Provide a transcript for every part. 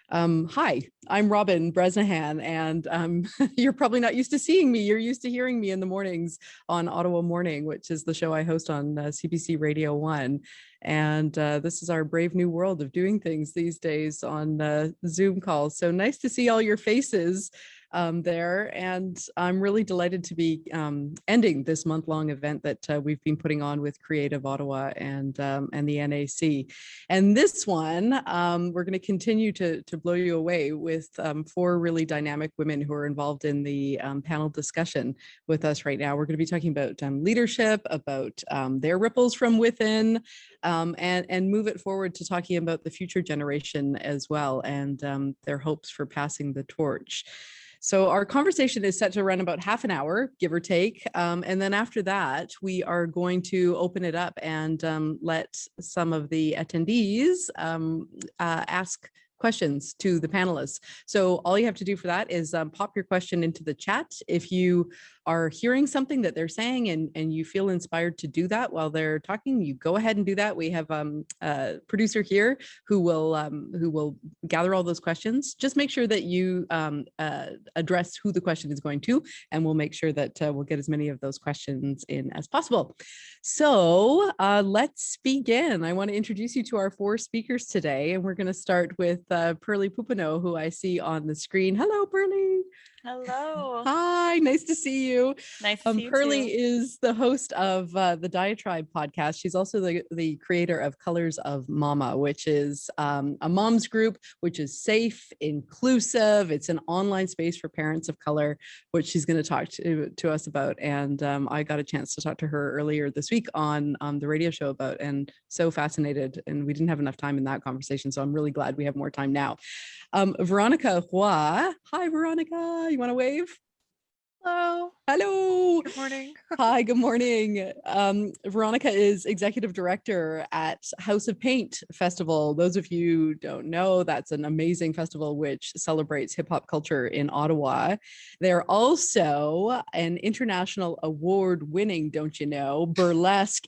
Hi, I'm Robin Bresnahan, and you're probably not used to seeing me. You're used to hearing me in the mornings on Ottawa Morning, which is the show I host on CBC Radio 1. And this is our brave new world of doing things these days on Zoom calls. So nice to see all your faces there. And I'm really delighted to be ending this month-long event that we've been putting on with Creative Ottawa and the NAC. And this one, we're going to continue to blow you away with 4 really dynamic women who are involved in the panel discussion with us right now. We're going to be talking about leadership, about their ripples from within, and move it forward to talking about the future generation as well, and their hopes for passing the torch. So our conversation is set to run about half an hour, give or take. And then after that, we are going to open it up and let some of the attendees ask questions to the panelists. So all you have to do for that is pop your question into the chat. If you are hearing something that they're saying and you feel inspired to do that while they're talking, you go ahead and do that. We have a producer here who will gather all those questions. Just make sure that you address who the question is going to, and we'll make sure that we'll get as many of those questions in as possible. So let's begin. I want to introduce you to our 4 speakers today, and we're going to start with Pearlie Pupino, who I see on the screen. Hello, Pearlie. Hello. Hi, nice to see you. Nice to see you Pearlie too. is the host of the Diatribe podcast. She's also the creator of Colors of Mama, which is a mom's group, which is safe, inclusive. It's an online space for parents of color, which she's going to talk to us about. And I got a chance to talk to her earlier this week on the radio show about, and so fascinated. And we didn't have enough time in that conversation, so I'm really glad we have more time now. Veronica Hua. Hi, Veronica. You want to wave? Hello. Hello. Good morning. Hi, good morning. Veronica is executive director at House of Paint Festival. Those of you who don't know, that's an amazing festival which celebrates hip hop culture in Ottawa. They're also an international award-winning, don't you know, burlesque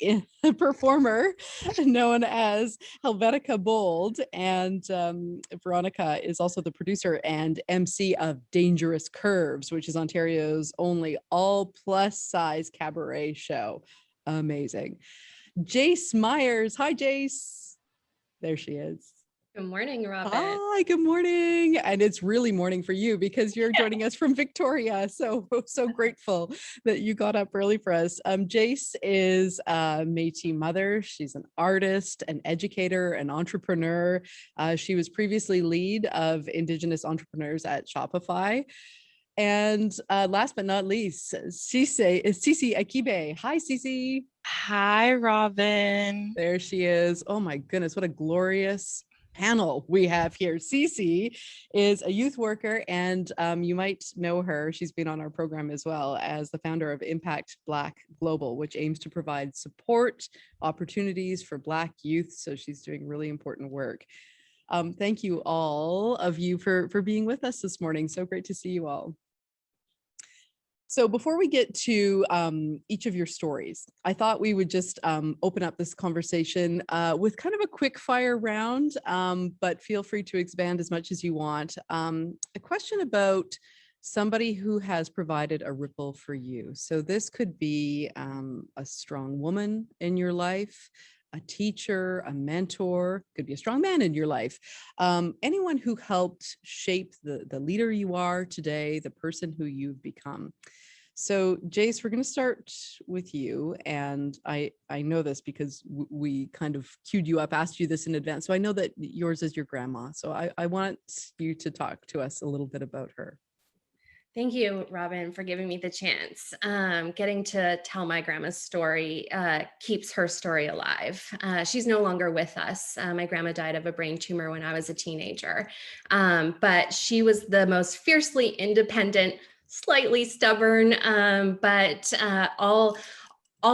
performer known as Helvetica Bold. And Veronica is also the producer and MC of Dangerous Curves, which is Ontario's only all plus size cabaret show. Amazing. Jace Myers. Hi, Jace. There she is. Good morning, Robin. Hi, good morning. And it's really morning for you because you're joining us from Victoria. So grateful that you got up early for us. Jace is a Métis mother. She's an artist, an educator, an entrepreneur. She was previously lead of Indigenous entrepreneurs at Shopify. And last but not least, Cece Akibe. Hi, Cece. Hi, Robin. There she is. Oh my goodness, what a glorious panel we have here. Cece is a youth worker, and you might know her. She's been on our program as well as the founder of Impact Black Global, which aims to provide support, opportunities for Black youth. So she's doing really important work. Thank you all of you for being with us this morning. So great to see you all. So before we get to each of your stories, I thought we would just open up this conversation with kind of a quick fire round, but feel free to expand as much as you want. A question about somebody who has provided a ripple for you. So this could be a strong woman in your life, a teacher, a mentor, could be a strong man in your life. Anyone who helped shape the leader you are today, the person who you've become. So Jace, we're going to start with you. And I know this because we kind of queued you up, asked you this in advance. So I know that yours is your grandma. So I want you to talk to us a little bit about her. Thank you, Robin, for giving me the chance. Getting to tell my grandma's story keeps her story alive. She's no longer with us. My grandma died of a brain tumor when I was a teenager, but she was the most fiercely independent, slightly stubborn, but all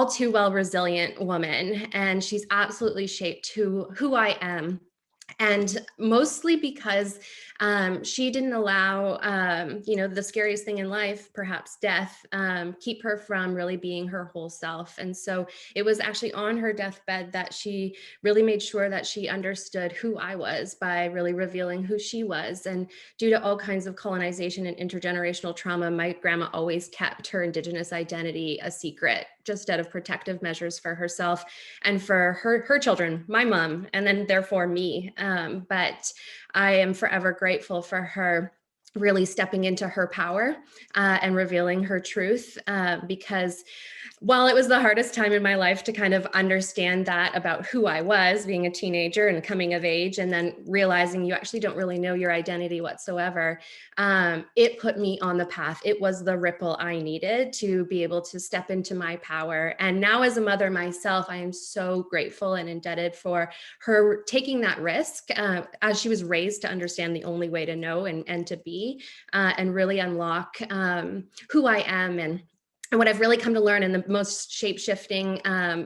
too well resilient woman. And she's absolutely shaped who I am. And mostly because She didn't allow, the scariest thing in life, perhaps death, keep her from really being her whole self. And so it was actually on her deathbed that she really made sure that she understood who I was by really revealing who she was. And due to all kinds of colonization and intergenerational trauma, my grandma always kept her Indigenous identity a secret, just out of protective measures for herself and for her children, my mom, and then therefore me. But I am forever grateful for her really stepping into her power and revealing her truth, because while it was the hardest time in my life to kind of understand that about who I was, being a teenager and coming of age, and then realizing you actually don't really know your identity whatsoever, it put me on the path. It was the ripple I needed to be able to step into my power. And now as a mother myself, I am so grateful and indebted for her taking that risk, as she was raised to understand the only way to know and to be, and really unlock who I am. And what I've really come to learn, and the most shape-shifting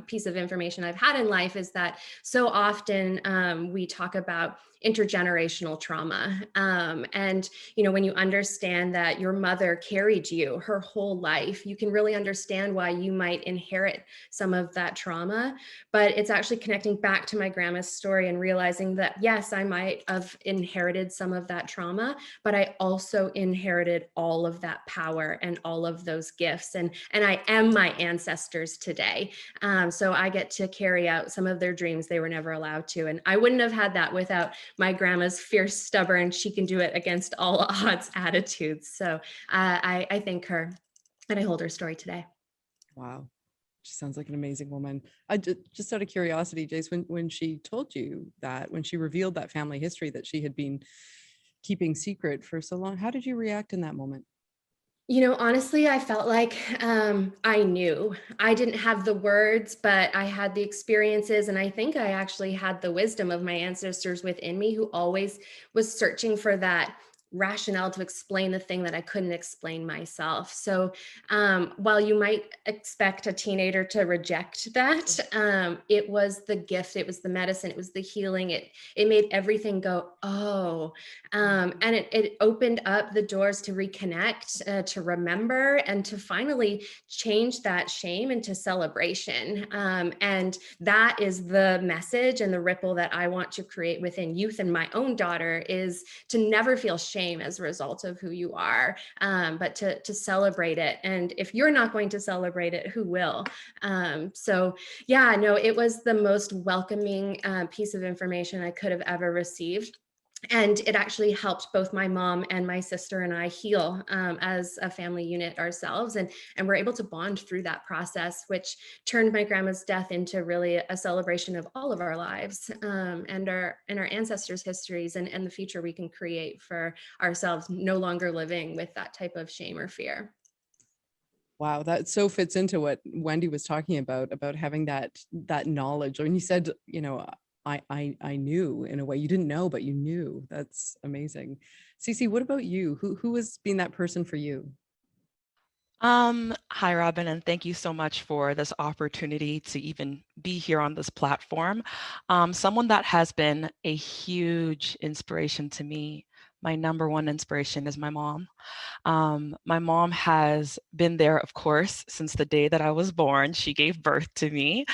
piece of information I've had in life, is that so often we talk about intergenerational trauma. And, when you understand that your mother carried you her whole life, you can really understand why you might inherit some of that trauma. But it's actually connecting back to my grandma's story and realizing that, yes, I might have inherited some of that trauma, but I also inherited all of that power and all of those gifts. And I am my ancestors today. So I get to carry out some of their dreams they were never allowed to. And I wouldn't have had that without my grandma's fierce, stubborn, she can do it against all odds attitudes. So I thank her and I hold her story today. Wow. She sounds like an amazing woman. Just out of curiosity, Jace, when she told you that, when she revealed that family history that she had been keeping secret for so long, how did you react in that moment? Honestly, I felt like I knew. I didn't have the words, but I had the experiences. And I think I actually had the wisdom of my ancestors within me, who always was searching for that rationale to explain the thing that I couldn't explain myself. So while you might expect a teenager to reject that, it was the gift, it was the medicine, it was the healing. It made everything go, oh. And it opened up the doors to reconnect, to remember, and to finally change that shame into celebration. And that is the message and the ripple that I want to create within youth and my own daughter, is to never feel shame as a result of who you are, but to celebrate it. And if you're not going to celebrate it, who will? So yeah, no, it was the most welcoming piece of information I could have ever received. And it actually helped both my mom and my sister and I heal as a family unit ourselves. And we're able to bond through that process, which turned my grandma's death into really a celebration of all of our lives, and our ancestors' histories, and the future we can create for ourselves, no longer living with that type of shame or fear. Wow, that so fits into what Wendy was talking about having that knowledge. When you said, I knew, in a way you didn't know, but you knew. That's amazing. Cece, what about you? Who has been that person for you? Hi, Robin, and thank you so much for this opportunity to even be here on this platform. Someone that has been a huge inspiration to me, my number one inspiration, is my mom. My mom has been there, of course, since the day that I was born. She gave birth to me,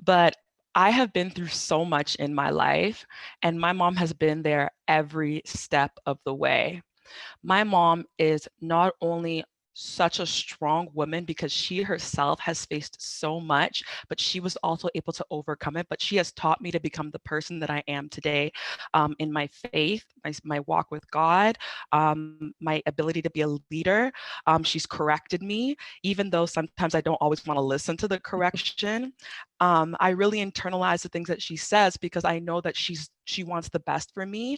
but I have been through so much in my life, and my mom has been there every step of the way. My mom is not only such a strong woman because she herself has faced so much, but she was also able to overcome it. But she has taught me to become the person that I am today, in my faith, my walk with God, my ability to be a leader. She's corrected me, even though sometimes I don't always want to listen to the correction. I really internalize the things that she says because I know that she wants the best for me.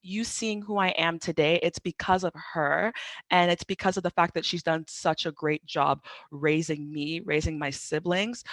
You seeing who I am today, it's because of her, and it's because of the fact that she's done such a great job raising me, raising my siblings.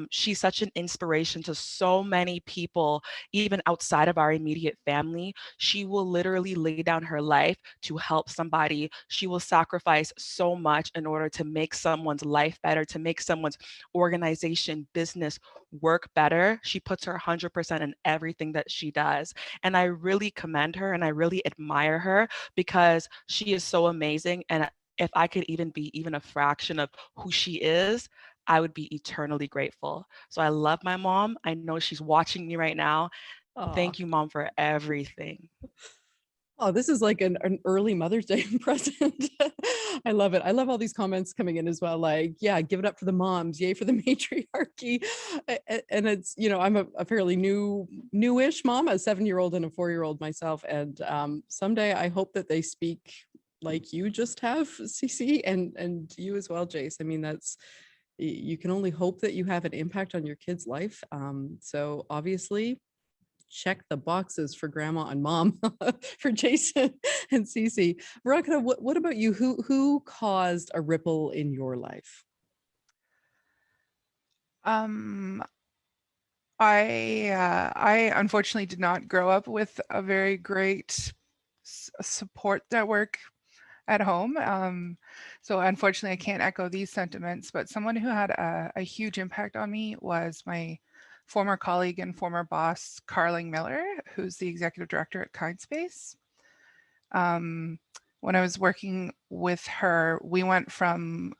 She's such an inspiration to so many people, even outside of our immediate family. She she will literally lay down her life to help somebody. She will sacrifice so much in order to make someone's life better, to make someone's organization, business work better. She puts her 100% in everything that she does. And I really commend her and I really admire her because she is so amazing. And if I could even be even a fraction of who she is, I would be eternally grateful. So I love my mom. I know she's watching me right now. Aw. Thank you, Mom, for everything. Oh, this is like an early Mother's Day present. I love it. I love all these comments coming in as well. Like, yeah, give it up for the moms. Yay for the matriarchy. And it's, you know, I'm a fairly newish mom, a 7-year-old and a 4-year-old myself. And someday I hope that they speak like you just have, Cece, and you as well, Jace. I mean, you can only hope that you have an impact on your kid's life. So obviously, check the boxes for grandma and mom for Jason and Cece. Veronica, what about you? Who caused a ripple in your life? I unfortunately did not grow up with a very great support network at home. So unfortunately, I can't echo these sentiments, but someone who had a huge impact on me was my former colleague and former boss, Carling Miller, who's the executive director at Kindspace. When I was working with her, we went from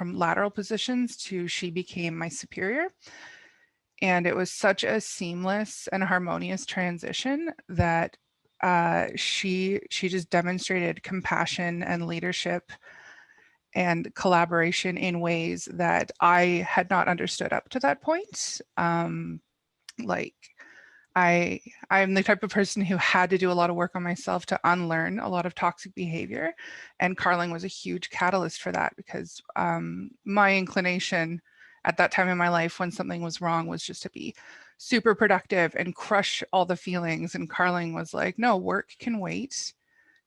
lateral positions to she became my superior. And it was such a seamless and harmonious transition that she just demonstrated compassion and leadership and collaboration in ways that I had not understood up to that point. Like I'm the type of person who had to do a lot of work on myself to unlearn a lot of toxic behavior, and Carling was a huge catalyst for that because my inclination at that time in my life when something was wrong was just to be super productive and crush all the feelings. And Carling was like, no, work can wait.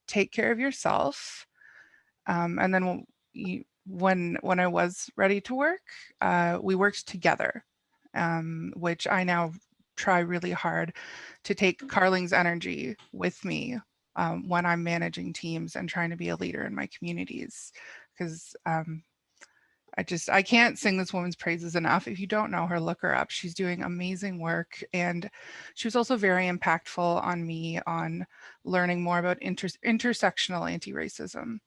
Take care of yourself. And then when I was ready to work, we worked together, which I now try really hard to take Carling's energy with me when I'm managing teams and trying to be a leader in my communities. Because I can't sing this woman's praises enough. If you don't know her, look her up. She's doing amazing work. And she was also very impactful on me on learning more about intersectional anti-racism.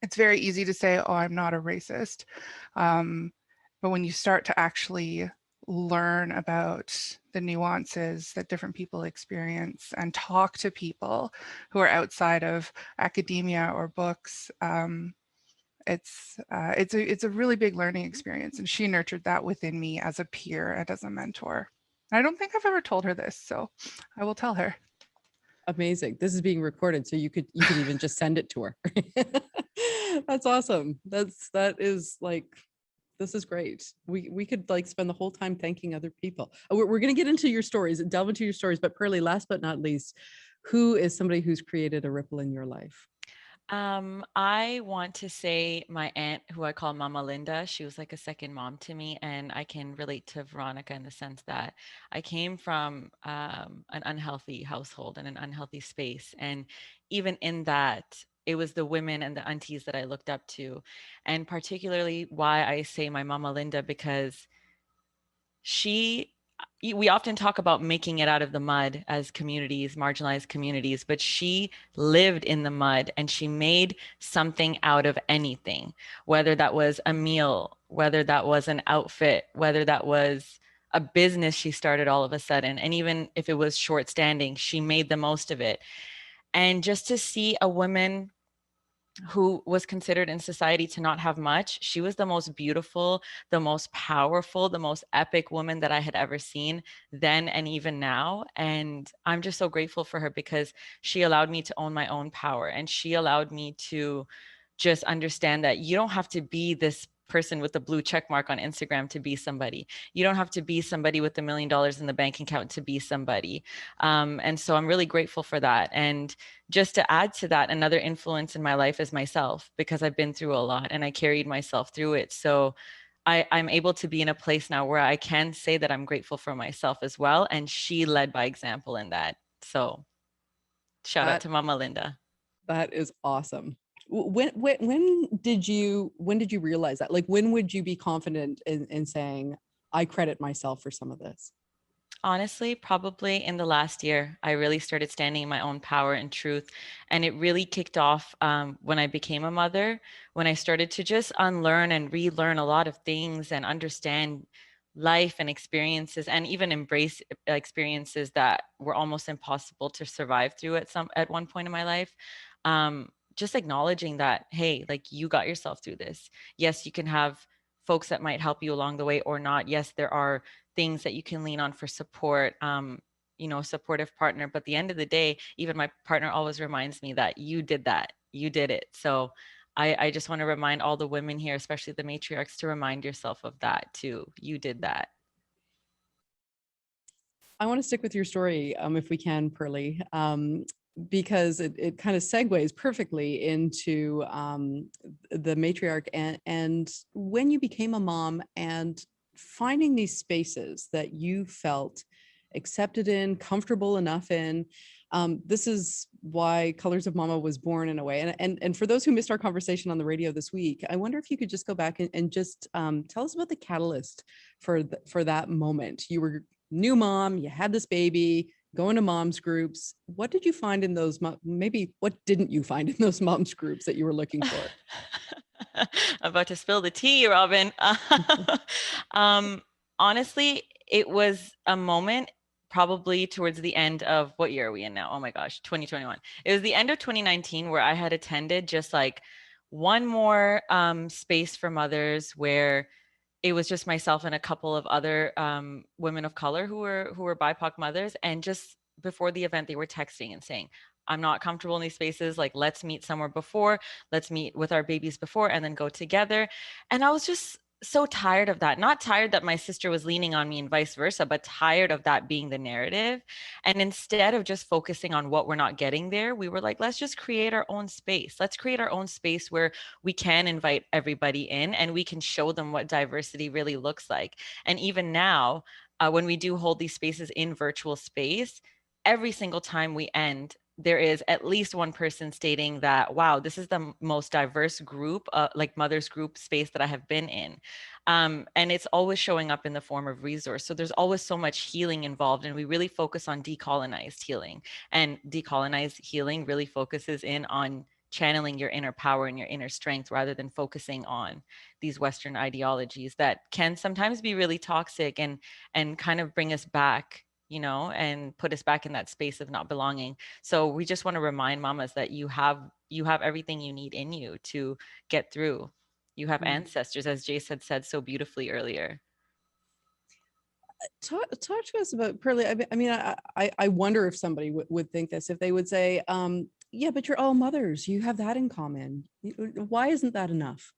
It's very easy to say, oh, I'm not a racist. But when you start to actually learn about the nuances that different people experience and talk to people who are outside of academia or books, it's a really big learning experience. And she nurtured that within me as a peer and as a mentor. I don't think I've ever told her this, so I will tell her. Amazing. This is being recorded, so you could even just send it to her. That's awesome. That is like, this is great. We could like spend the whole time thanking other people. We're going to get into your stories and delve into your stories, but Pearlie, last but not least, who is somebody who's created a ripple in your life? I want to say my aunt, who I call Mama Linda. She was like a second mom to me, and I can relate to Veronica in the sense that I came from an unhealthy household and an unhealthy space, and even in that, it was the women and the aunties that I looked up to, and particularly why I say my Mama Linda, because we often talk about making it out of the mud as communities, marginalized communities, but she lived in the mud and she made something out of anything, whether that was a meal, whether that was an outfit, whether that was a business she started all of a sudden. And even if it was short standing, she made the most of it. And just to see a woman who was considered in society to not have much, she was the most beautiful, the most powerful, the most epic woman that I had ever seen then and even now. And I'm just so grateful for her because she allowed me to own my own power, and she allowed me to just understand that you don't have to be this person with the blue check mark on Instagram to be somebody. You don't have to be somebody with $1 million in the bank account to be somebody. And so I'm really grateful for that. And just to add to that, another influence in my life is myself, because I've been through a lot and I carried myself through it. So I'm able to be in a place now where I can say that I'm grateful for myself as well. And she led by example in that. So Shout out to Mama Linda. That is awesome. When did you realize that? Like, when would you be confident in saying, I credit myself for some of this? Honestly, probably in the last year, I really started standing in my own power and truth. And it really kicked off when I became a mother, when I started to just unlearn and relearn a lot of things and understand life and experiences, and even embrace experiences that were almost impossible to survive through at one point in my life. Just acknowledging that, hey, like, you got yourself through this. Yes, you can have folks that might help you along the way or not. Yes, there are things that you can lean on for support, supportive partner. But at the end of the day, even my partner always reminds me that you did that, you did it. So I just want to remind all the women here, especially the matriarchs, to remind yourself of that too. You did that. I want to stick with your story, if we can, Pearlie, because it kind of segues perfectly into the matriarch and when you became a mom and finding these spaces that you felt accepted in, comfortable enough in. This is why Colors of Mama was born in a way. And for those who missed our conversation on the radio this week, I wonder if you could just go back and just tell us about the catalyst for that moment. You were new mom, you had this baby, going to moms groups. What did you find in those, maybe what didn't you find in those moms groups that you were looking for? I'm about to spill the tea, Robin. Honestly, it was a moment probably towards the end of, what year are we in now? Oh my gosh, 2021. It was the end of 2019 where I had attended just like one more space for mothers where it was just myself and a couple of other women of color who were BIPOC mothers. And just before the event, they were texting and saying, I'm not comfortable in these spaces. Like, let's meet somewhere before, let's meet with our babies before, and then go together. And I was just so tired of that. Not tired that my sister was leaning on me and vice versa, but tired of that being the narrative. And instead of just focusing on what we're not getting there, we were like, let's just create our own space. Let's create our own space where we can invite everybody in and we can show them what diversity really looks like. And even now, when we do hold these spaces in virtual space, every single time we end, there is at least one person stating that, wow, this is the most diverse group, like mothers group space that I have been in. And it's always showing up in the form of resource. So there's always so much healing involved, and we really focus on decolonized healing. And decolonized healing really focuses in on channeling your inner power and your inner strength rather than focusing on these Western ideologies that can sometimes be really toxic and kind of bring us back, and put us back in that space of not belonging. So we just want to remind mamas that you have everything you need in you to get through. You have ancestors, as Jace had said so beautifully earlier. Talk to us about, Pearlie. I mean, I wonder if somebody would think this, if they would say, yeah, but you're all mothers. You have that in common. Why isn't that enough?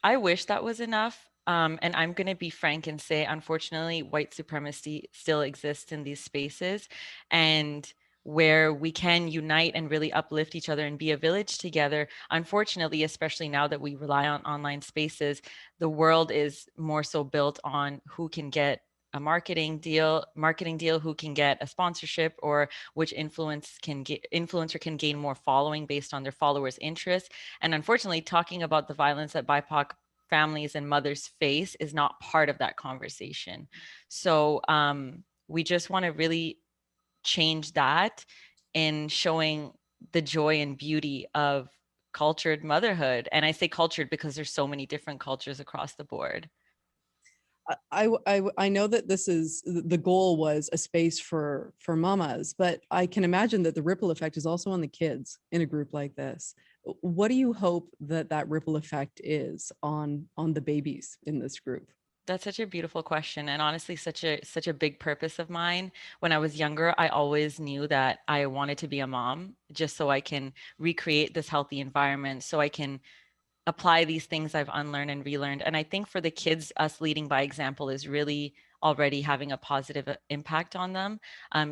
I wish that was enough. And I'm going to be frank and say, unfortunately, white supremacy still exists in these spaces. And where we can unite and really uplift each other and be a village together, unfortunately, especially now that we rely on online spaces, the world is more so built on who can get a marketing deal, who can get a sponsorship, or which influencer can gain more following based on their followers' interests. And unfortunately, talking about the violence that BIPOC families and mothers face is not part of that conversation. So we just want to really change that in showing the joy and beauty of cultured motherhood. And I say cultured because there's so many different cultures across the board. I know that this is, the goal was a space for mamas, but I can imagine that the ripple effect is also on the kids in a group like this. What do you hope that ripple effect is on the babies in this group? That's such a beautiful question, and honestly such a big purpose of mine. When I was younger, I always knew that I wanted to be a mom just so I can recreate this healthy environment, so I can apply these things I've unlearned and relearned. And I think for the kids, us leading by example is really already having a positive impact on them.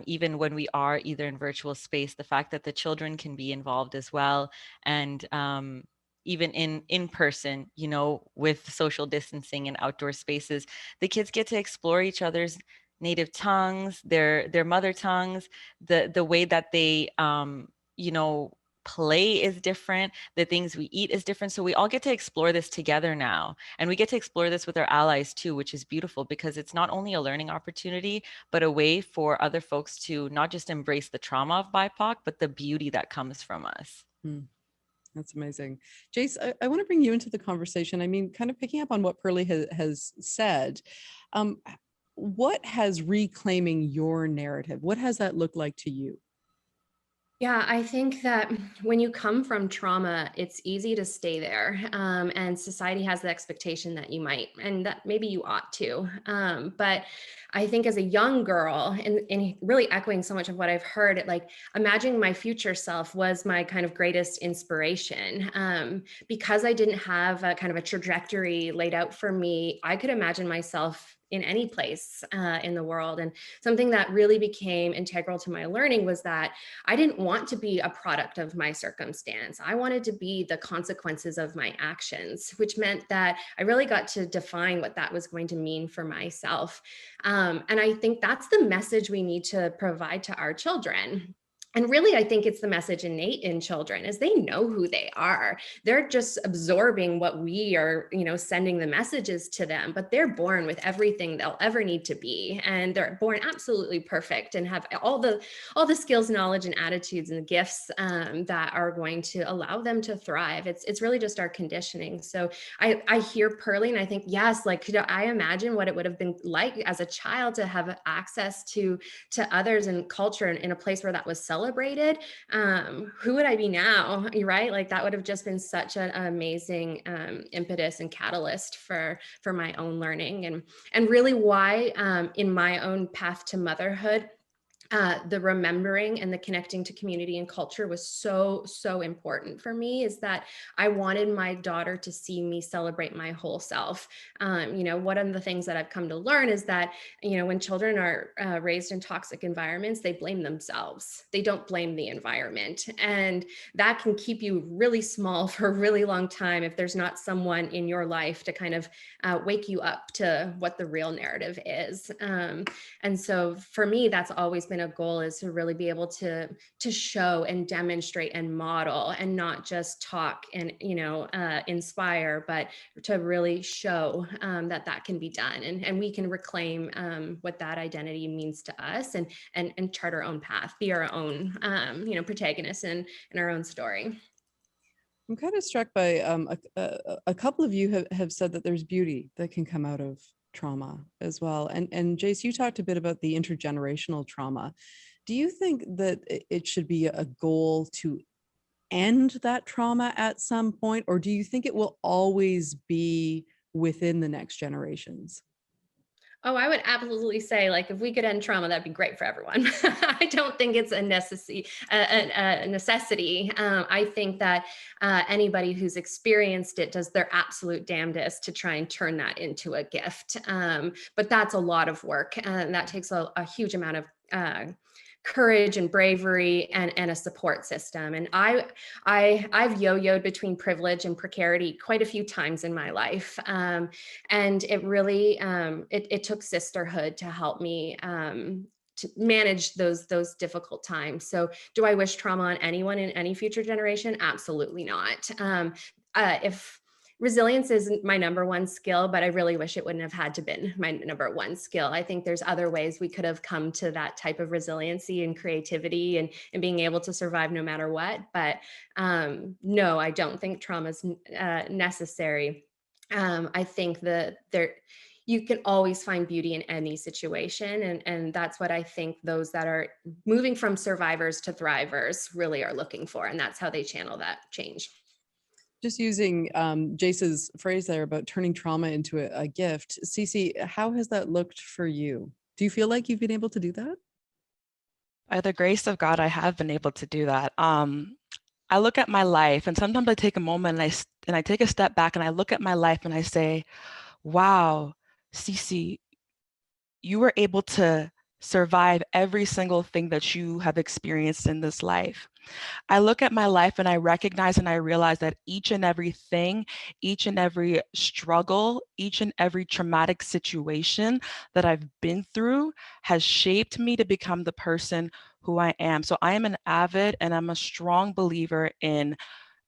Even when we are either in virtual space, the fact that the children can be involved as well. And even in person, with social distancing and outdoor spaces, the kids get to explore each other's native tongues, their mother tongues, the way that they play is different, the things we eat is different. So we all get to explore this together now. And we get to explore this with our allies too, which is beautiful because it's not only a learning opportunity, but a way for other folks to not just embrace the trauma of BIPOC, but the beauty that comes from us. That's amazing. Jace, I want to bring you into the conversation. I mean, kind of picking up on what Pearlie has said. What has reclaiming your narrative, what has that looked like to you? Yeah, I think that when you come from trauma, it's easy to stay there. And society has the expectation that you might, and that maybe you ought to. But I think as a young girl, and really echoing so much of what I've heard, like imagining my future self was my kind of greatest inspiration. Because I didn't have a kind of a trajectory laid out for me, I could imagine myself in any place in the world. And something that really became integral to my learning was that I didn't want to be a product of my circumstance. I wanted to be the consequences of my actions, which meant that I really got to define what that was going to mean for myself. And I think that's the message we need to provide to our children. And really, I think it's the message innate in children is they know who they are. They're just absorbing what we are, sending the messages to them, but they're born with everything they'll ever need to be. And they're born absolutely perfect and have all the skills, knowledge, and attitudes and gifts that are going to allow them to thrive. It's really just our conditioning. So I hear Pearlie and I think, yes, like, could I imagine what it would have been like as a child to have access to others and culture in a place where that was celebrated? Who would I be now? You're right. Like that would have just been such an amazing impetus and catalyst for my own learning and really why in my own path to motherhood, the remembering and the connecting to community and culture was so important for me is that I wanted my daughter to see me celebrate my whole self. One of the things that I've come to learn is that, when children are raised in toxic environments, they blame themselves. They don't blame the environment. And that can keep you really small for a really long time if there's not someone in your life to kind of wake you up to what the real narrative is. And so for me, that's always been a goal, is to really be able to show and demonstrate and model and not just talk and inspire, but to really show that can be done and we can reclaim what that identity means to us and chart our own path, be our own protagonists in our own story. I'm kind of struck by a couple of you have said that there's beauty that can come out of trauma as well. And Jace, you talked a bit about the intergenerational trauma. Do you think that it should be a goal to end that trauma at some point, or do you think it will always be within the next generations? Oh, I would absolutely say, like, if we could end trauma, that'd be great for everyone. I don't think it's a necessity. I think that anybody who's experienced it does their absolute damnedest to try and turn that into a gift. But that's a lot of work, and that takes a huge amount of courage and bravery and a support system. And I've yo-yoed between privilege and precarity quite a few times in my life. And it really, it took sisterhood to help me to manage those difficult times. So do I wish trauma on anyone in any future generation? Absolutely not. If resilience isn't my number one skill, but I really wish it wouldn't have had to been my number one skill. I think there's other ways we could have come to that type of resiliency and creativity and being able to survive no matter what. But no, I don't think trauma is necessary. I think that you can always find beauty in any situation. And that's what I think those that are moving from survivors to thrivers really are looking for. And that's how they channel that change. Just using Jace's phrase there about turning trauma into a gift. Cece, how has that looked for you? Do you feel like you've been able to do that? By the grace of God, I have been able to do that. I look at my life, and sometimes I take a moment and I take a step back and I look at my life and I say, wow, Cece, you were able to survive every single thing that you have experienced in this life. I look at my life and I recognize and I realize that each and everything, each and every struggle, each and every traumatic situation that I've been through has shaped me to become the person who I am. So I am an avid and I'm a strong believer in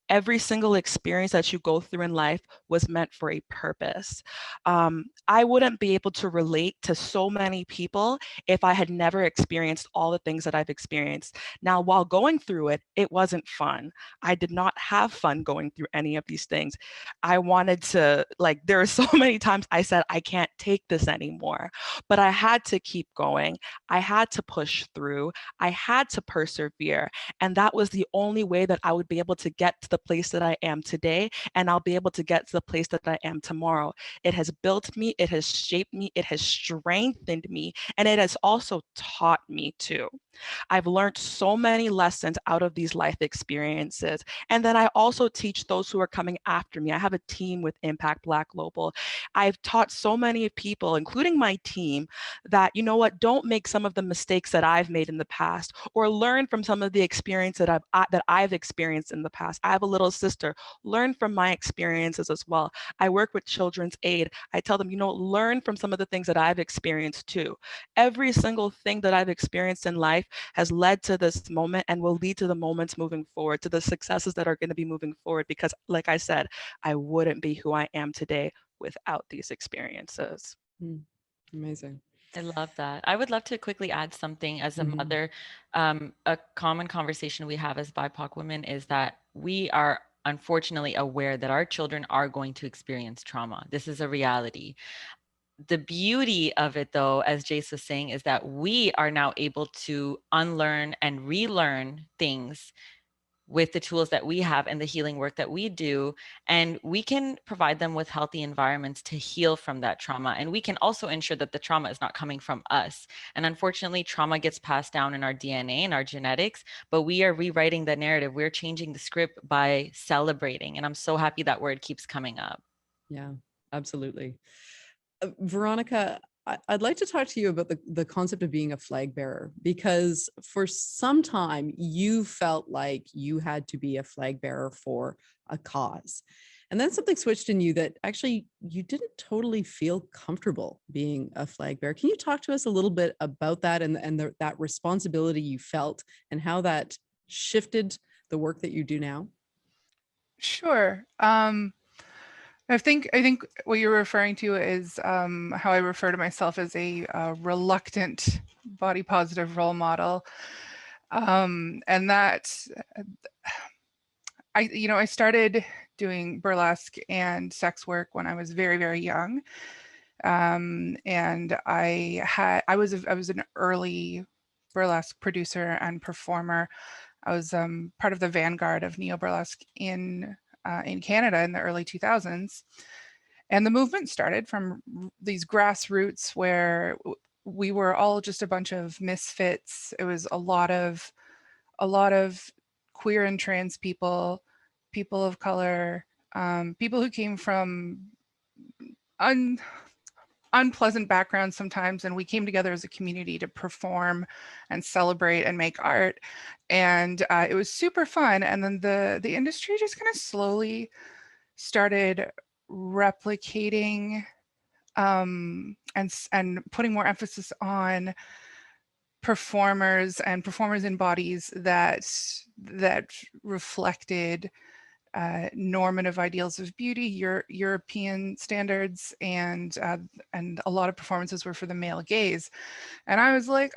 every single experience that you go through in life was meant for a purpose. I wouldn't be able to relate to so many people if I had never experienced all the things that I've experienced. Now, while going through it, it wasn't fun. I did not have fun going through any of these things. I wanted to, like, there are so many times I said, I can't take this anymore, but I had to keep going. I had to push through. I had to persevere. And that was the only way that I would be able to get to the place that I am today. And I'll be able to get to the place that I am tomorrow. It has built me, it has shaped me, it has strengthened me, and it has also taught me too. I've learned so many lessons out of these life experiences. And then I also teach those who are coming after me. I have a team with Impact Black Global. I've taught so many people, including my team, that, you know what, don't make some of the mistakes that I've made in the past, or learn from some of the experience that I've experienced in the past. I have a little sister, learn from my experiences as well. I work with Children's Aid. I tell them, you know, learn from some of the things that I've experienced too. Every single thing that I've experienced in life has led to this moment and will lead to the moments moving forward, to the successes that are going to be moving forward. Because like I said, I wouldn't be who I am today without these experiences. Amazing. I love that. I would love to quickly add something as a mother. A common conversation we have as BIPOC women is that we are unfortunately aware that our children are going to experience trauma. This is a reality. The beauty of it, though, as Jace was saying, is that we are now able to unlearn and relearn things with the tools that we have and the healing work that we do. And we can provide them with healthy environments to heal from that trauma. And we can also ensure that the trauma is not coming from us. And unfortunately, trauma gets passed down in our DNA and our genetics, but we are rewriting the narrative. We're changing the script by celebrating. And I'm so happy that word keeps coming up. Yeah, absolutely. Veronica, I'd like to talk to you about the concept of being a flag bearer, because for some time you felt like you had to be a flag bearer for a cause. And then something switched in you that actually you didn't totally feel comfortable being a flag bearer. Can you talk to us a little bit about that and that responsibility you felt and how that shifted the work that you do now? Sure. I think what you're referring to is how I refer to myself as a reluctant body positive role model, and that I started doing burlesque and sex work when I was very, very young, and I was an early burlesque producer and performer. I was part of the vanguard of neo burlesque in Canada in the early 2000s. And the movement started from these grassroots where we were all just a bunch of misfits. It was a lot of queer and trans people, people of color, people who came from unpleasant backgrounds sometimes, and we came together as a community to perform and celebrate and make art, and it was super fun. And then the industry just kind of slowly started replicating and putting more emphasis on performers in bodies that reflected normative ideals of beauty, European standards, and a lot of performances were for the male gaze. And I was like,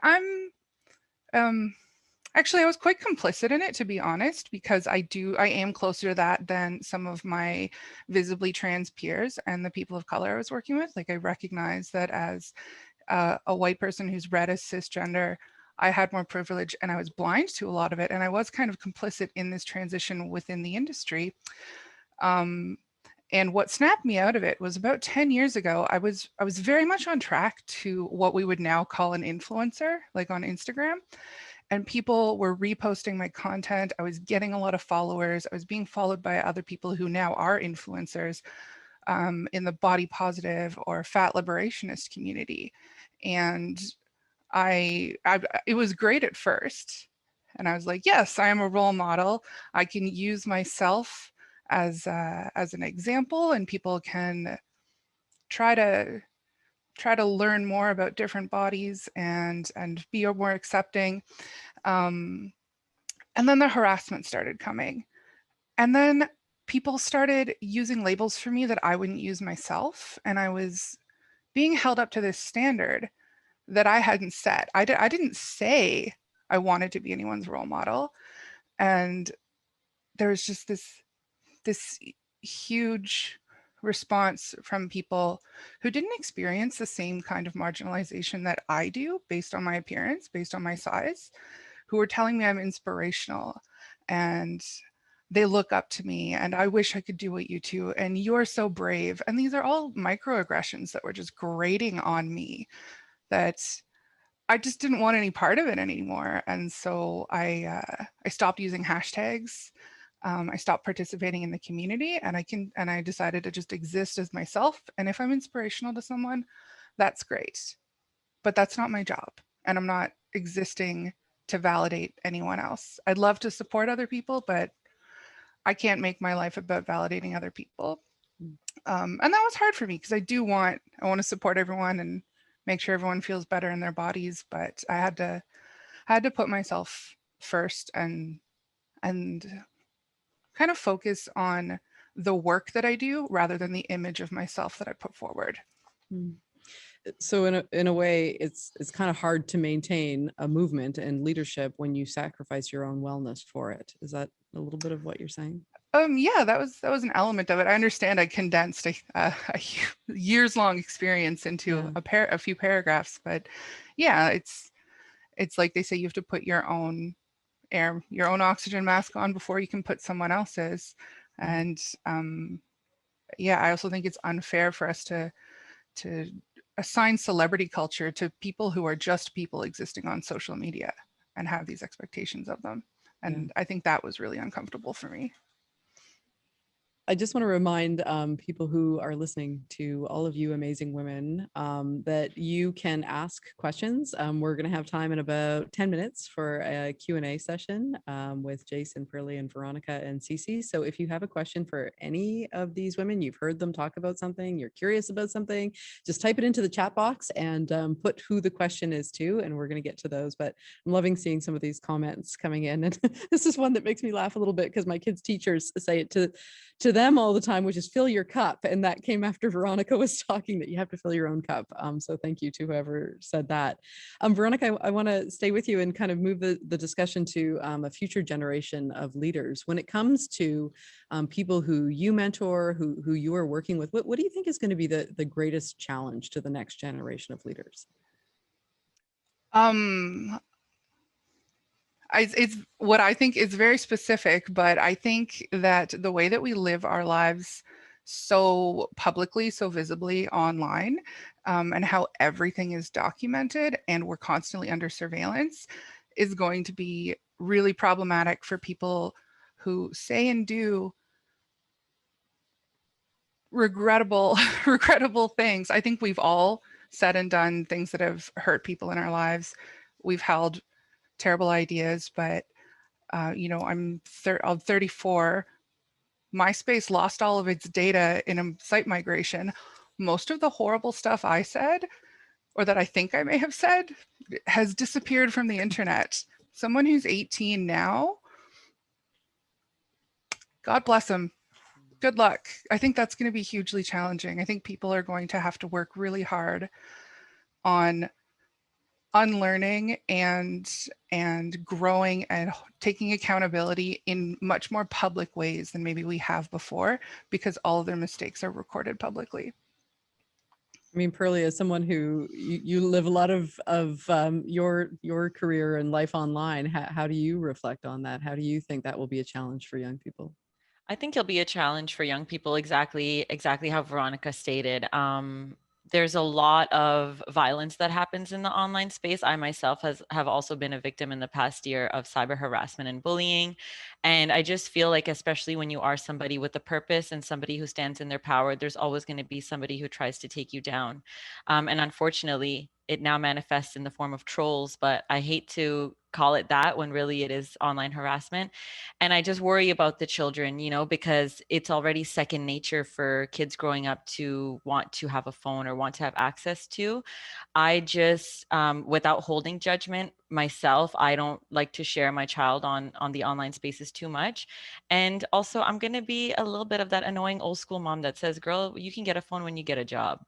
actually, I was quite complicit in it, to be honest, because I am closer to that than some of my visibly trans peers and the people of color I was working with. Like, I recognize that as a white person who's read as cisgender, I had more privilege and I was blind to a lot of it. And I was kind of complicit in this transition within the industry. And what snapped me out of it was about 10 years ago, I was very much on track to what we would now call an influencer, like on Instagram. And people were reposting my content. I was getting a lot of followers. I was being followed by other people who now are influencers in the body positive or fat liberationist community. And it was great at first. And I was like, yes, I am a role model. I can use myself as an example, and people can try to learn more about different bodies and be more accepting. And then the harassment started coming. And then people started using labels for me that I wouldn't use myself. And I was being held up to this standard that I hadn't set. I didn't say I wanted to be anyone's role model. And there was just this huge response from people who didn't experience the same kind of marginalization that I do based on my appearance, based on my size, who were telling me I'm inspirational and they look up to me and I wish I could do what you do and you're so brave. And these are all microaggressions that were just grating on me that I just didn't want any part of it anymore. And so I stopped using hashtags. I stopped participating in the community and I decided to just exist as myself. And if I'm inspirational to someone, that's great. But that's not my job. And I'm not existing to validate anyone else. I'd love to support other people, but I can't make my life about validating other people. And that was hard for me because I want to support everyone and make sure everyone feels better in their bodies. But I had to put myself first and kind of focus on the work that I do rather than the image of myself that I put forward. So in a way, it's kind of hard to maintain a movement and leadership when you sacrifice your own wellness for it. Is that a little bit of what you're saying? Yeah, that was an element of it. I understand I condensed a years long experience into a few paragraphs, but yeah, it's like they say you have to put your own oxygen mask on before you can put someone else's. And yeah, I also think it's unfair for us to assign celebrity culture to people who are just people existing on social media and have these expectations of them. And I think that was really uncomfortable for me. I just want to remind people who are listening, to all of you amazing women, that you can ask questions. We're going to have time in about 10 minutes for a Q&A session with Jason, Pearlie, and Veronica and Cece. So if you have a question for any of these women, you've heard them talk about something, you're curious about something, just type it into the chat box and put who the question is to, and we're going to get to those. But I'm loving seeing some of these comments coming in. And this is one that makes me laugh a little bit because my kids' teachers say it to them all the time, which is fill your cup. And that came after Veronica was talking, that you have to fill your own cup. So thank you to whoever said that. Veronica, I want to stay with you and kind of move the discussion to a future generation of leaders. When it comes to people who you mentor, who you are working with, what do you think is going to be the greatest challenge to the next generation of leaders? It's what I think is very specific, but I think that the way that we live our lives so publicly, so visibly online, and how everything is documented and we're constantly under surveillance is going to be really problematic for people who say and do regrettable things. I think we've all said and done things that have hurt people in our lives. We've held terrible ideas, but I'm 34. MySpace lost all of its data in a site migration. Most of the horrible stuff I said, or that I think I may have said, has disappeared from the internet. Someone who's 18 now, God bless them. Good luck. I think that's going to be hugely challenging. I think people are going to have to work really hard on unlearning and growing and taking accountability in much more public ways than maybe we have before, because all of their mistakes are recorded publicly. I mean, Pearlie, as someone who you live a lot of your career and life online, how do you reflect on that? How do you think that will be a challenge for young people? I think it'll be a challenge for young people, exactly how Veronica stated. There's a lot of violence that happens in the online space. I myself have also been a victim in the past year of cyber harassment and bullying. And I just feel like, especially when you are somebody with a purpose and somebody who stands in their power, there's always going to be somebody who tries to take you down. And unfortunately, it now manifests in the form of trolls, but I hate to call it that when really it is online harassment. And I just worry about the children, because it's already second nature for kids growing up to want to have a phone or want to have access to. I just, without holding judgment myself, I don't like to share my child on the online spaces too much. And also, I'm going to be a little bit of that annoying old school mom that says, girl, you can get a phone when you get a job.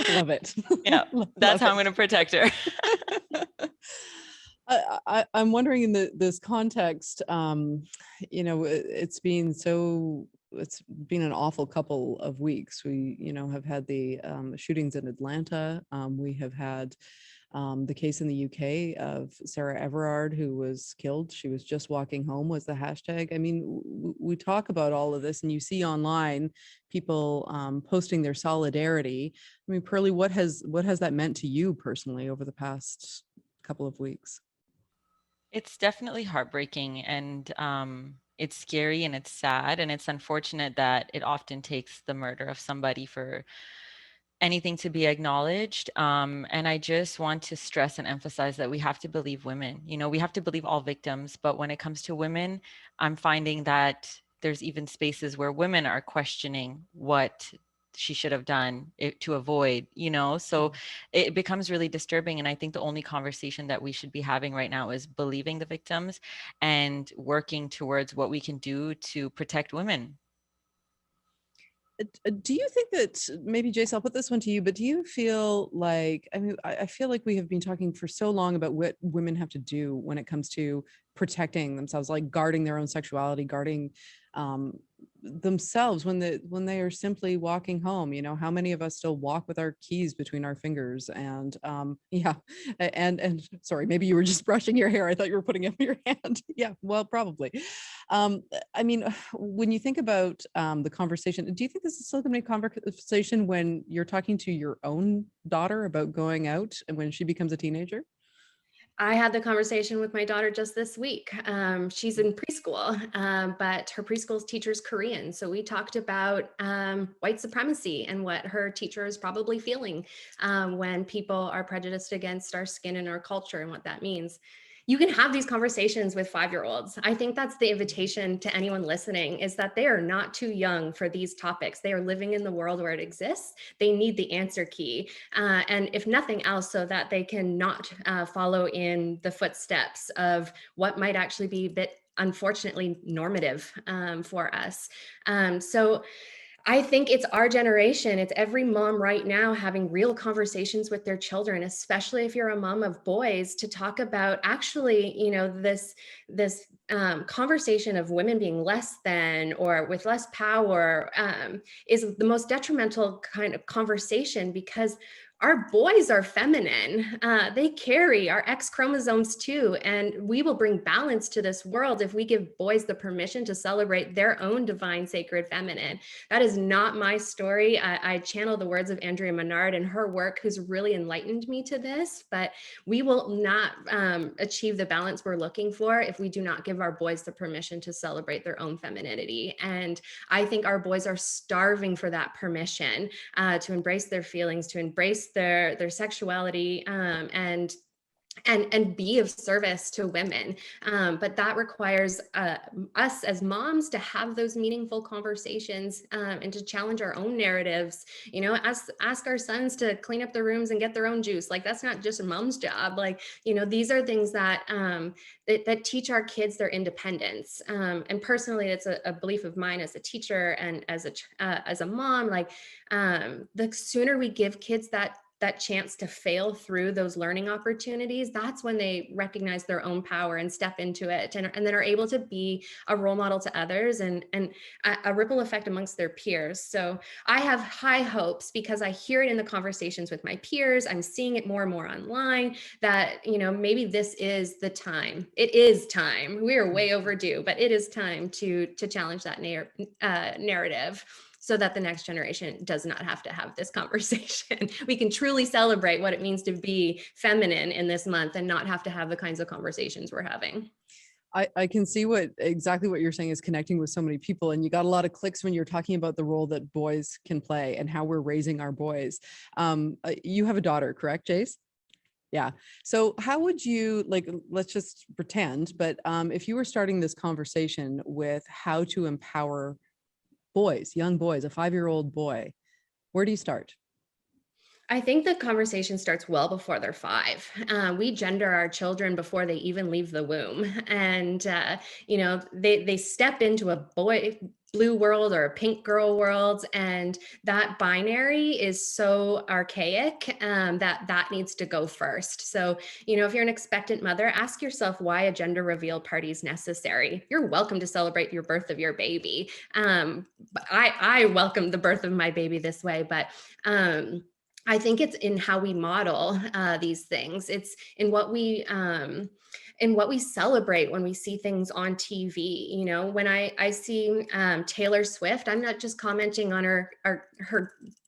Love it. Yeah, that's how I'm going to protect her. I'm wondering in this context, it's been an awful couple of weeks. We, have had the shootings in Atlanta. We have had the case in the UK of Sarah Everard, who was killed. She was just walking home was the hashtag. I mean, we talk about all of this and you see online people posting their solidarity. I mean, Pearlie, what has that meant to you personally over the past couple of weeks? It's definitely heartbreaking, and it's scary and it's sad, and it's unfortunate that it often takes the murder of somebody for anything to be acknowledged. And I just want to stress and emphasize that we have to believe women. We have to believe all victims, but when it comes to women, I'm finding that there's even spaces where women are questioning what she should have done to avoid, so it becomes really disturbing. And I think the only conversation that we should be having right now is believing the victims and working towards what we can do to protect women. Do you think that, maybe Jace, I'll put this one to you, but do you feel like, I mean, I feel like we have been talking for so long about what women have to do when it comes to protecting themselves, like guarding their own sexuality, guarding themselves when they are simply walking home. How many of us still walk with our keys between our fingers? And and sorry, maybe you were just brushing your hair. I thought you were putting up your hand. Yeah, well, probably. I mean, when you think about the conversation, do you think this is still going to be a conversation when you're talking to your own daughter about going out and when she becomes a teenager? I had the conversation with my daughter just this week. She's in preschool, but her preschool teacher's Korean. So we talked about white supremacy and what her teacher is probably feeling when people are prejudiced against our skin and our culture and what that means. You can have these conversations with 5-year-olds. I think that's the invitation to anyone listening, is that they are not too young for these topics. They are living in the world where it exists. They need the answer key. And if nothing else, so that they can not follow in the footsteps of what might actually be a bit, unfortunately, normative for us. So I think it's our generation. It's every mom right now having real conversations with their children, especially if you're a mom of boys, to talk about actually, this conversation of women being less than or with less power is the most detrimental kind of conversation, because our boys are feminine. They carry our X chromosomes too. And we will bring balance to this world if we give boys the permission to celebrate their own divine, sacred feminine. That is not my story. I channel the words of Andrea Menard and her work, who's really enlightened me to this, but we will not achieve the balance we're looking for if we do not give our boys the permission to celebrate their own femininity. And I think our boys are starving for that permission to embrace their feelings, to embrace their sexuality, and be of service to women. But that requires us as moms to have those meaningful conversations and to challenge our own narratives. Ask our sons to clean up their rooms and get their own juice. Like, that's not just a mom's job. Like, these are things that that teach our kids their independence. And personally, it's a belief of mine as a teacher and as a mom. Like, the sooner we give kids that chance to fail through those learning opportunities, that's when they recognize their own power and step into it, and then are able to be a role model to others and a ripple effect amongst their peers. So I have high hopes, because I hear it in the conversations with my peers. I'm seeing it more and more online, that, maybe this is the time. It is time. We are way overdue, but it is time to challenge that narrative, so that the next generation does not have to have this conversation. We can truly celebrate what it means to be feminine in this month and not have to have the kinds of conversations we're having. I can see exactly what you're saying is connecting with so many people, and you got a lot of clicks when you're talking about the role that boys can play and how we're raising our boys. You have a daughter, correct, Jace? Yeah. So how would you, like, let's just pretend, but if you were starting this conversation with how to empower boys, young boys, a 5-year-old boy, where do you start? I think the conversation starts well before they're 5. We gender our children before they even leave the womb, and they step into a blue world or a pink girl world, and that binary is so archaic that needs to go first. So if you're an expectant mother, ask yourself why a gender reveal party is necessary. You're welcome to celebrate your birth of your baby. I welcome the birth of my baby this way, but I think it's in how we model these things. It's in what we celebrate when we see things on TV. When I see Taylor Swift, I'm not just commenting on her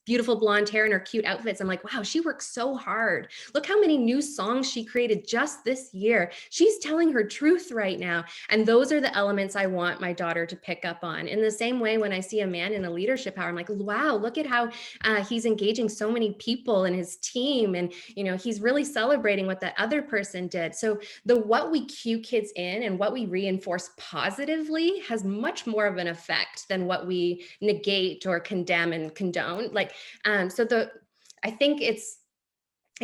beautiful blonde hair and her cute outfits. I'm like, wow, she works so hard. Look how many new songs she created just this year. She's telling her truth right now. And those are the elements I want my daughter to pick up on. In the same way, when I see a man in a leadership power, I'm like, wow, look at how he's engaging so many people in his team. And, he's really celebrating what that other person did. So what we cue kids in and what we reinforce positively has much more of an effect than what we negate or condemn and condone. I think it's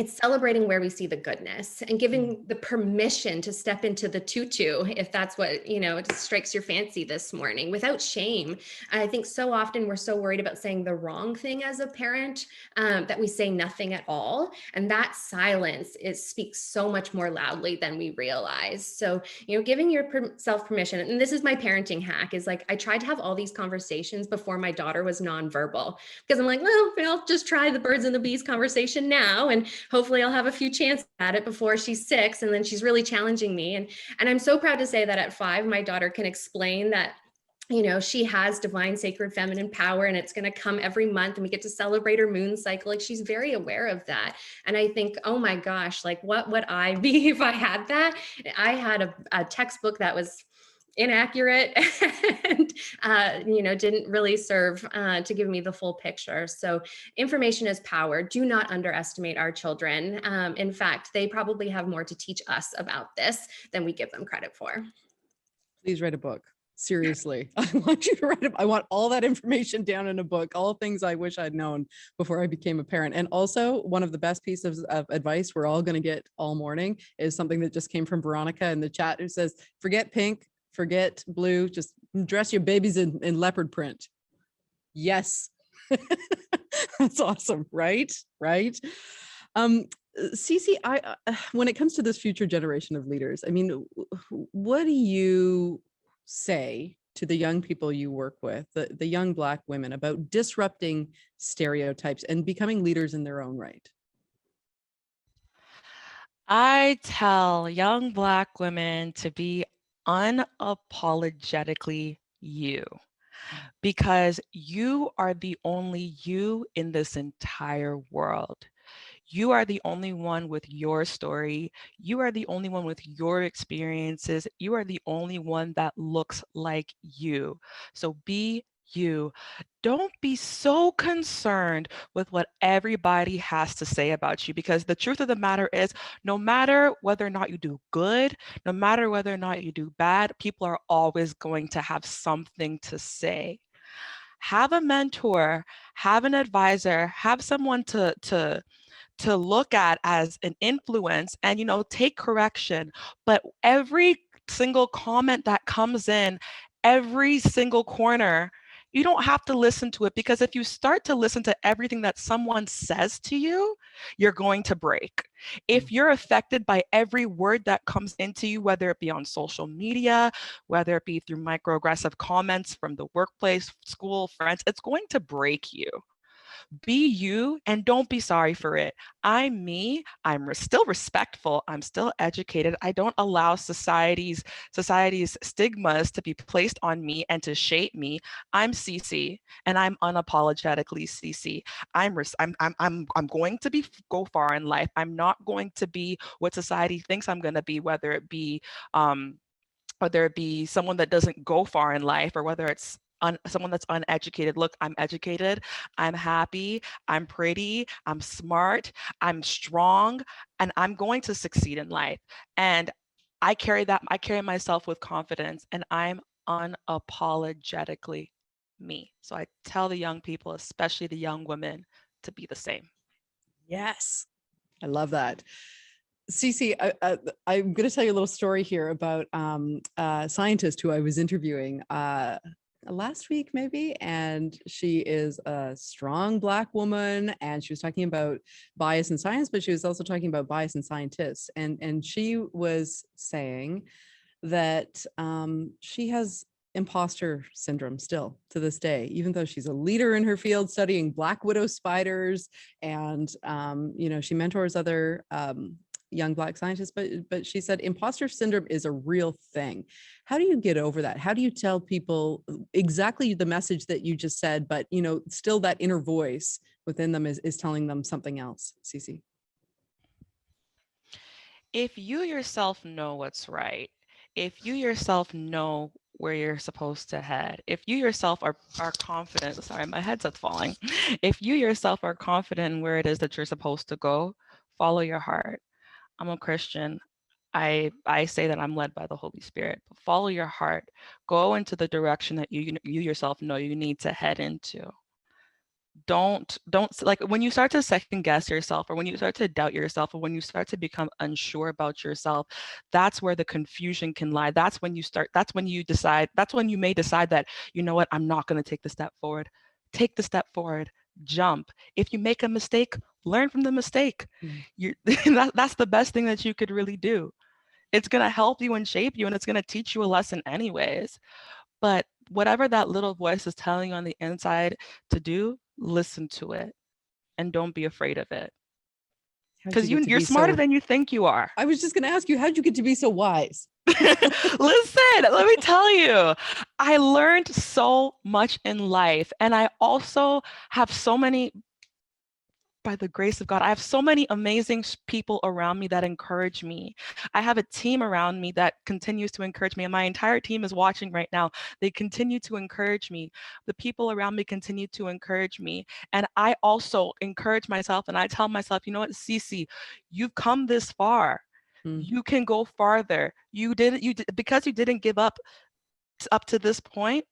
celebrating where we see the goodness and giving the permission to step into the tutu, if that's what, it strikes your fancy this morning, without shame. I think so often we're so worried about saying the wrong thing as a parent that we say nothing at all. And that silence speaks so much more loudly than we realize. So, giving yourself permission, and this is my parenting hack, is like, I tried to have all these conversations before my daughter was nonverbal, because I'm like, well, I'll just try the birds and the bees conversation now, and hopefully I'll have a few chances at it before she's 6. And then she's really challenging me. And I'm so proud to say that at 5, my daughter can explain that she has divine, sacred, feminine power, and it's going to come every month, and we get to celebrate her moon cycle. Like, she's very aware of that. And I think, oh my gosh, like, what would I be if I had that? I had a textbook that was inaccurate and didn't really serve to give me the full picture. So information is power. Do not underestimate our children. In fact, they probably have more to teach us about this than we give them credit for. Please write a book. Seriously, I want you to write I want all that information down in a book, all things I wish I'd known before I became a parent. And also, one of the best pieces of advice we're all going to get all morning is something that just came from Veronica in the chat, who says, forget pink, forget blue, just dress your babies in leopard print. Yes. That's awesome, right? Cece, when it comes to this future generation of leaders, I mean, what do you say to the young people you work with, the young Black women, about disrupting stereotypes and becoming leaders in their own right? I tell young Black women to be unapologetically you, because you are the only you in this entire world. You are the only one with your story. You are the only one with your experiences. You are the only one that looks like you. So be you. Don't be so concerned with what everybody has to say about you, because the truth of the matter is, no matter whether or not you do good, no matter whether or not you do bad, people are always going to have something to say. Have a mentor, have an advisor, have someone to look at as an influence, and take correction. But every single comment that comes in, every single corner, you don't have to listen to it, because if you start to listen to everything that someone says to you, you're going to break. If you're affected by every word that comes into you, whether it be on social media, whether it be through microaggressive comments from the workplace, school, friends, it's going to break you. Be you, and don't be sorry for it. I'm me. I'm still respectful. I'm still educated. I don't allow society's stigmas to be placed on me and to shape me. I'm Cece, and I'm unapologetically Cece. I'm going to go far in life. I'm not going to be what society thinks I'm going to be, whether it be whether it be someone that doesn't go far in life, or whether it's someone that's uneducated. Look, I'm educated, I'm happy, I'm pretty, I'm smart, I'm strong, and I'm going to succeed in life. And I carry myself with confidence, and I'm unapologetically me. So I tell the young people, especially the young women, to be the same. Yes, I love that. Cece, I'm going to tell you a little story here about a scientist who I was interviewing last week, maybe, and she is a strong Black woman, and she was talking about bias in science, but she was also talking about bias in scientists, and she was saying that she has imposter syndrome still to this day, even though she's a leader in her field studying black widow spiders, and she mentors other young Black scientists, but she said imposter syndrome is a real thing. How do you get over that? How do you tell people exactly the message that you just said, but still that inner voice within them is telling them something else? Cece? If you yourself know what's right, if you yourself know where you're supposed to head, if you yourself are confident, sorry, my headset's falling. If you yourself are confident in where it is that you're supposed to go, follow your heart. I'm a Christian. I say that I'm led by the Holy Spirit, but follow your heart. Go into the direction that you yourself know you need to head into. Don't like, when you start to second guess yourself, or when you start to doubt yourself, or when you start to become unsure about yourself, that's where the confusion can lie. That's when you may decide that, you know what, I'm not going to take the step forward. Take the step forward, jump. If you make a mistake, learn from the mistake. That's the best thing that you could really do. It's going to help you and shape you, and it's going to teach you a lesson anyways. But whatever that little voice is telling you on the inside to do, listen to it, and don't be afraid of it. Because you're smarter than you think you are. I was just going to ask you, how'd you get to be so wise? Listen, let me tell you, I learned so much in life, and I also have so many, by the grace of God, I have so many amazing people around me that encourage me. I have a team around me that continues to encourage me, and my entire team is watching right now. They continue to encourage me. The people around me continue to encourage me. And I also encourage myself, and I tell myself, you know what, Cece, you've come this far. You can go farther. Because you didn't give up to this point,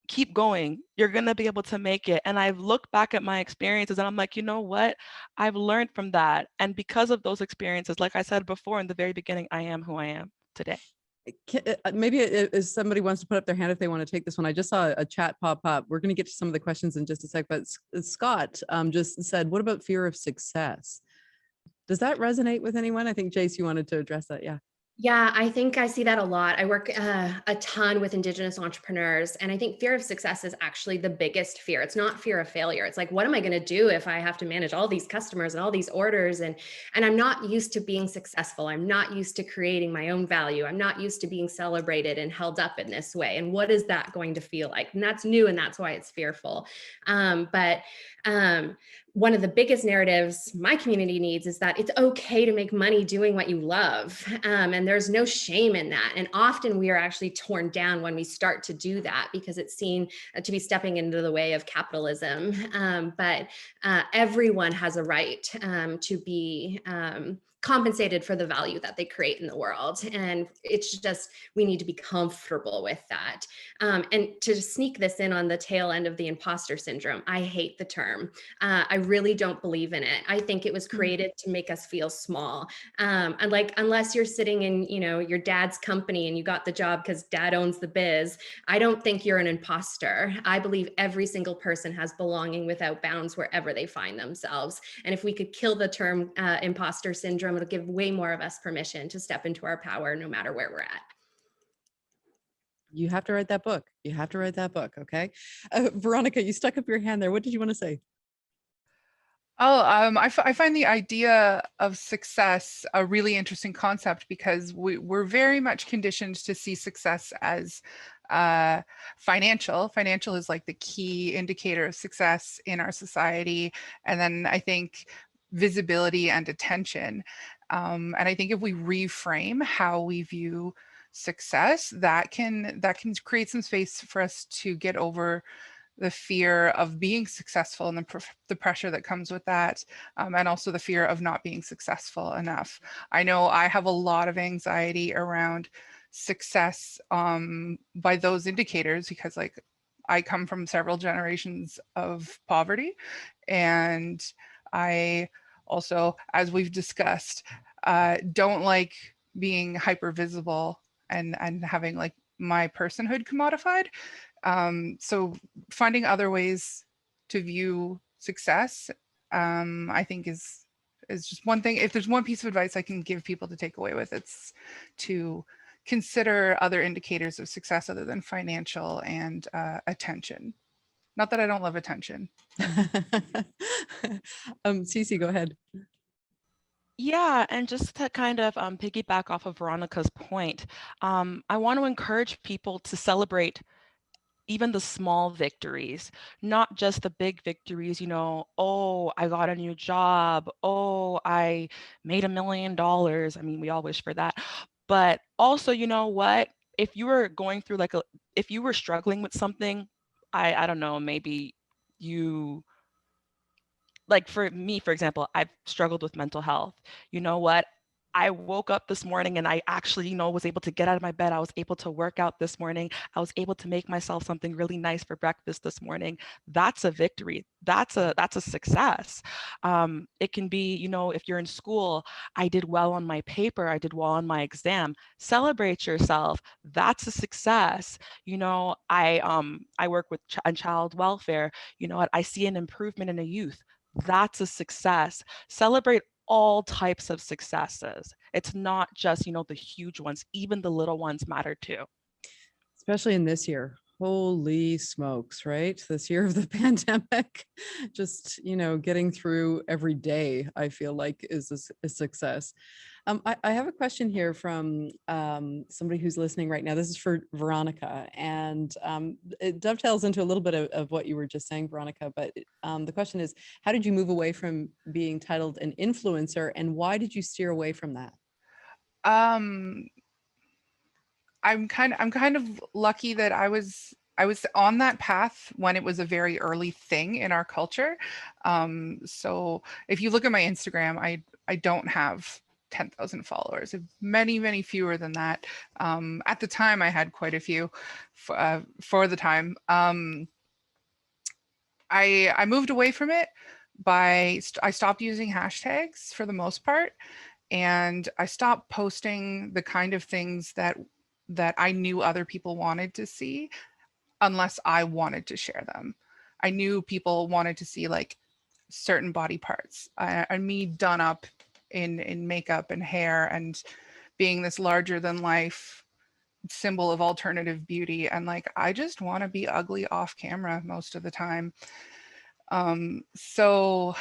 keep going. You're going to be able to make it. And I've looked back at my experiences, and I'm like, you know what? I've learned from that. And because of those experiences, like I said before in the very beginning, I am who I am today. Maybe if somebody wants to put up their hand if they want to take this one. I just saw a chat pop up. We're going to get to some of the questions in just a sec, but Scott just said, what about fear of success? Does that resonate with anyone? I think, Jace, you wanted to address that. Yeah. Yeah, I think I see that a lot. I work a ton with Indigenous entrepreneurs, and I think fear of success is actually the biggest fear. It's not fear of failure. It's like, what am I going to do if I have to manage all these customers and all these orders, and I'm not used to being successful. I'm not used to creating my own value. I'm not used to being celebrated and held up in this way. And what is that going to feel like? And that's new, and that's why it's fearful. But one of the biggest narratives my community needs is that it's okay to make money doing what you love. And there's no shame in that. And often we are actually torn down when we start to do that, because it's seen to be stepping into the way of capitalism. But everyone has a right to be compensated for the value that they create in the world. And it's just, we need to be comfortable with that. And to sneak this in on the tail end of the imposter syndrome, I hate the term. I really don't believe in it. I think it was created to make us feel small. And like, unless you're sitting in, your dad's company and you got the job because dad owns the biz, I don't think you're an imposter. I believe every single person has belonging without bounds wherever they find themselves. And if we could kill the term imposter syndrome, it'll give way more of us permission to step into our power no matter where we're at. You have to write that book. You have to write that book. Okay. Veronica, you stuck up your hand there. What did you want to say? I find the idea of success a really interesting concept, because we're very much conditioned to see success as financial. Financial is like the key indicator of success in our society. And then I think visibility and attention. And I think if we reframe how we view success, that can create some space for us to get over the fear of being successful and the pressure that comes with that, and also the fear of not being successful enough. I know I have a lot of anxiety around success by those indicators, because like I come from several generations of poverty, and I also, as we've discussed, don't like being hyper visible and having like my personhood commodified. So finding other ways to view success, I think is just one thing. If there's one piece of advice I can give people to take away with, it's to consider other indicators of success other than financial and attention. Not that I don't love attention. Cece, go ahead. Yeah, and just to kind of piggyback off of Veronica's point, I want to encourage people to celebrate even the small victories, not just the big victories, you know, oh, I got a new job, oh, I made $1 million. I mean, we all wish for that. But also, you know what, if you were going through if you were struggling with something, I don't know, maybe you, like for me, for example, I've struggled with mental health. You know what? I woke up this morning and I actually, you know, was able to get out of my bed. I was able to work out this morning. I was able to make myself something really nice for breakfast this morning. That's a victory. That's a success. It can be, you know, if you're in school, I did well on my paper. I did well on my exam. Celebrate yourself. That's a success. You know, I work with child welfare. You know what? I see an improvement in a youth. That's a success. Celebrate all types of successes. It's not just, you know, the huge ones, even the little ones matter too. Especially in this year. Holy smokes, right? This year of the pandemic, just, you know, getting through every day, I feel like is a success. I have a question here from somebody who's listening right now. This is for Veronica, and it dovetails into a little bit of what you were just saying, Veronica, but the question is, how did you move away from being titled an influencer, and why did you steer away from that? I'm kind of lucky that I was on that path when it was a very early thing in our culture. So if you look at my Instagram, I don't have 10,000 followers. I have many fewer than that. At the time, I had quite a few for the time. I moved away from it I stopped using hashtags for the most part, and I stopped posting the kind of things that I knew other people wanted to see, unless I wanted to share them. I knew people wanted to see like certain body parts, and me done up in makeup and hair and being this larger than life symbol of alternative beauty. And like, I just want to be ugly off camera most of the time. So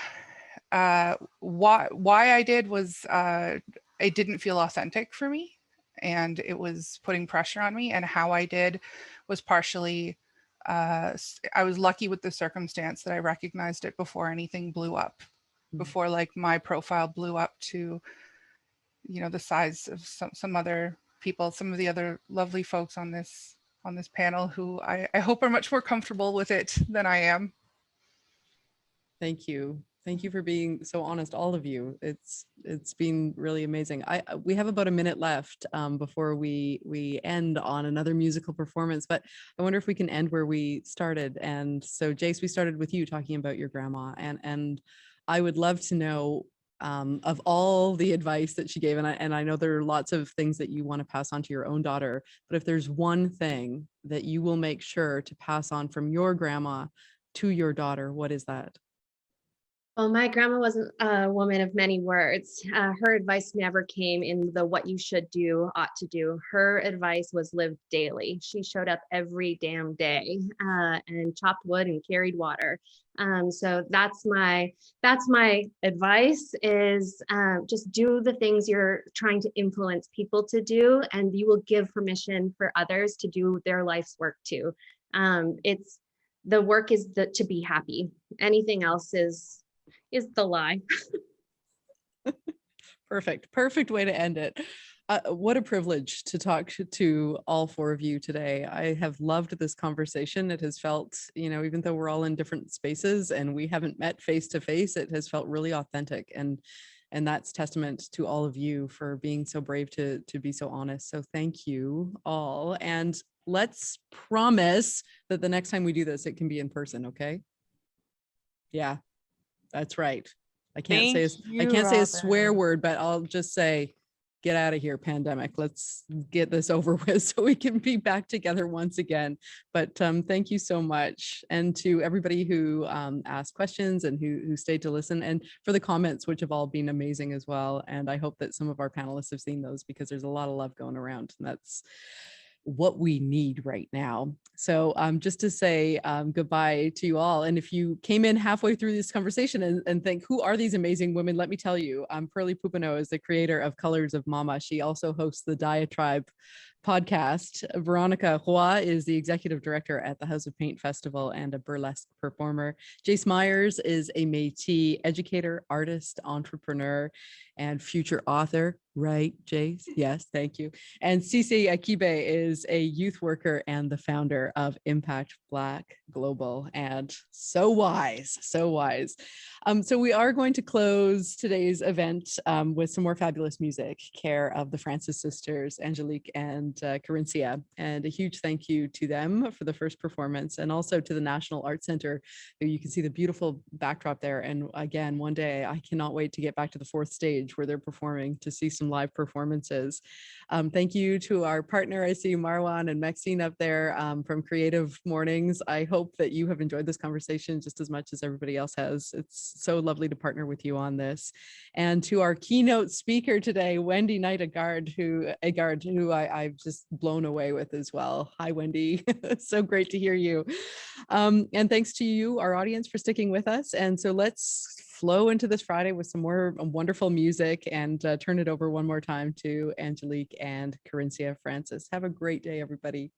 why I did was it didn't feel authentic for me, and it was putting pressure on me. And how I did was partially I was lucky with the circumstance that I recognized it before anything blew up, before like my profile blew up to, you know, the size of some other people, some of the other lovely folks on this panel who I hope are much more comfortable with it than I am. Thank you. Thank you for being so honest, all of you. It's been really amazing. We have about a minute left before we end on another musical performance, but I wonder if we can end where we started. And so, Jace, we started with you talking about your grandma, and I would love to know of all the advice that she gave, and I know there are lots of things that you want to pass on to your own daughter, but if there's one thing that you will make sure to pass on from your grandma to your daughter, what is that? Well, my grandma wasn't a woman of many words. Her advice never came in the what you should do, ought to do. Her advice was lived daily. She showed up every damn day and chopped wood and carried water. So that's my advice is just do the things you're trying to influence people to do, and you will give permission for others to do their life's work too. It's the work is to be happy. Anything else is the lie. Perfect way to end it. What a privilege to talk to all four of you today. I have loved this conversation. It has felt, even though we're all in different spaces and we haven't met face to face, it has felt really authentic. And that's testament to all of you for being so brave to be so honest. So thank you all. And let's promise that the next time we do this, it can be in person. Okay. Yeah, that's right. I can't say a swear word, but I'll just say, get out of here, pandemic. Let's get this over with so we can be back together once again. But thank you so much. And to everybody who asked questions and who stayed to listen, and for the comments, which have all been amazing as well. And I hope that some of our panelists have seen those, because there's a lot of love going around, and that's what we need right now. So just to say goodbye to you all. And if you came in halfway through this conversation and think, who are these amazing women? Let me tell you, Pearlie Poupino is the creator of Colors of Mama. She also hosts the Diatribe podcast. Veronica Roy is the executive director at the House of Paint Festival and a burlesque performer. Jace Myers is a Métis educator, artist, entrepreneur, and future author. Right, Jace? Yes, thank you. And Cece Akibe is a youth worker and the founder of Impact Black Global, and so wise, so wise. So we are going to close today's event with some more fabulous music, care of the Francis sisters, Angelique and Carincia. And a huge thank you to them for the first performance, and also to the National Art Center. You can see the beautiful backdrop there. And again, one day I cannot wait to get back to the fourth stage where they're performing, to see some live performances. Thank you to our partner. I see Marwan and Maxine up there from Creative Mornings. I hope that you have enjoyed this conversation just as much as everybody else has. It's so lovely to partner with you on this. And to our keynote speaker today, Wendy Knight Agard, who I've just blown away with as well. Hi, Wendy. So great to hear you. And thanks to you, our audience, for sticking with us. And so let's flow into this Friday with some more wonderful music, and turn it over one more time to Angelique and Carincia Francis. Have a great day, everybody.